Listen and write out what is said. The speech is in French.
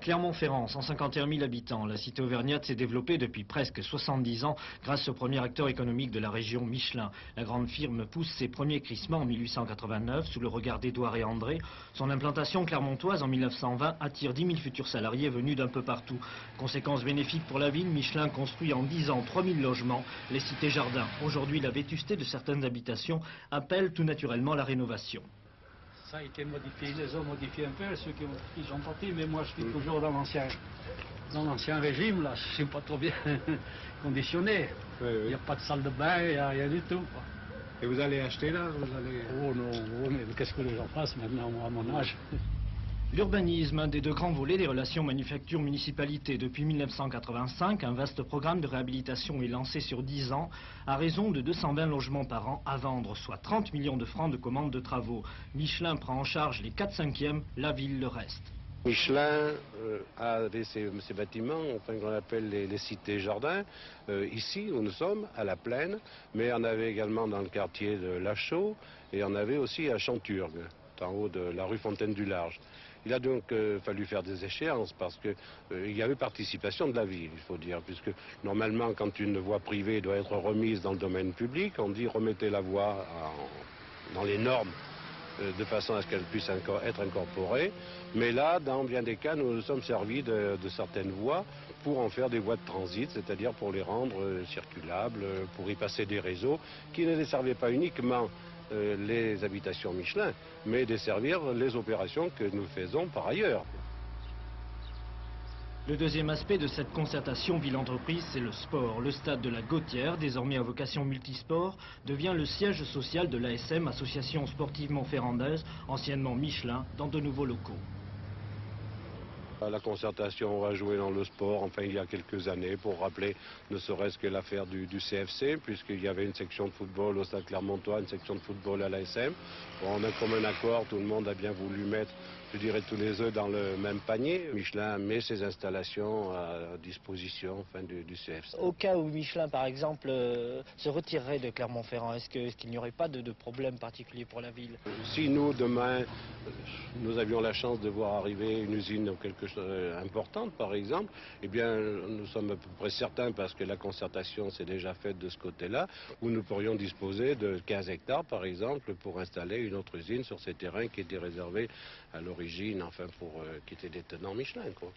Clermont-Ferrand, 151 000 habitants. La cité auvergnate s'est développée depuis presque 70 ans grâce au premier acteur économique de la région, Michelin. La grande firme pousse ses premiers crissements en 1889 sous le regard d'Édouard et André. Son implantation clermontoise en 1920 attire 10 000 futurs salariés venus d'un peu partout. Conséquence bénéfique pour la ville, Michelin construit en 10 ans 3 000 logements, les cités jardins. Aujourd'hui, la vétusté de certaines habitations appelle tout naturellement la rénovation. Ça a été modifié, ils les ont modifiés un peu, ceux qui sont partis, mais moi je suis toujours dans l'ancien régime, là, je suis pas trop bien conditionné. Oui, oui. Il n'y a pas de salle de bain, il n'y a rien du tout, quoi. Et vous allez acheter là, vous allez... Oh non, oh, mais qu'est-ce que les gens fassent maintenant, moi, à mon âge? L'urbanisme, un des deux grands volets des relations manufacture-municipalité. Depuis 1985, un vaste programme de réhabilitation est lancé sur 10 ans, à raison de 220 logements par an à vendre, soit 30 millions de francs de commandes de travaux. Michelin prend en charge les 4/5e, la ville le reste. Michelin avait ces bâtiments, enfin qu'on appelle les cités jardins, ici où nous sommes, à la Plaine, mais on avait également dans le quartier de Lachaux et on avait aussi à Chanturgue, en haut de la rue Fontaine du Large. Il a donc fallu faire des échéances parce que il y avait participation de la ville, il faut dire, puisque normalement quand une voie privée doit être remise dans le domaine public, on dit remettez la voie dans les normes de façon à ce qu'elle puisse être incorporée. Mais là, dans bien des cas, nous nous sommes servis de certaines voies pour en faire des voies de transit, c'est-à-dire pour les rendre circulables, pour y passer des réseaux qui ne desservaient pas uniquement les habitations Michelin, mais desservir les opérations que nous faisons par ailleurs. Le deuxième aspect de cette concertation ville-entreprise, c'est le sport. Le stade de la Gautière, désormais à vocation multisport, devient le siège social de l'ASM, Association sportive montferrandaise, anciennement Michelin, dans de nouveaux locaux. La concertation va jouer dans le sport, enfin il y a quelques années, pour rappeler ne serait-ce que l'affaire du CFC, puisqu'il y avait une section de football au Stade Clermontois, une section de football à l'ASM. Bon, on a comme un accord, tout le monde a bien voulu mettre, je dirais, tous les œufs dans le même panier. Michelin met ses installations à disposition du CFC. Au cas où Michelin, par exemple, se retirerait de Clermont-Ferrand, est-ce qu'il n'y aurait pas de problème particulier pour la ville? Si nous, demain, nous avions la chance de voir arriver une usine ou quelque chose importante, par exemple, eh bien, nous sommes à peu près certains, parce que la concertation s'est déjà faite de ce côté-là, où nous pourrions disposer de 15 hectares, par exemple, pour installer une autre usine sur ces terrains qui étaient réservés à l'origine, enfin, qui étaient des tenants Michelin, quoi.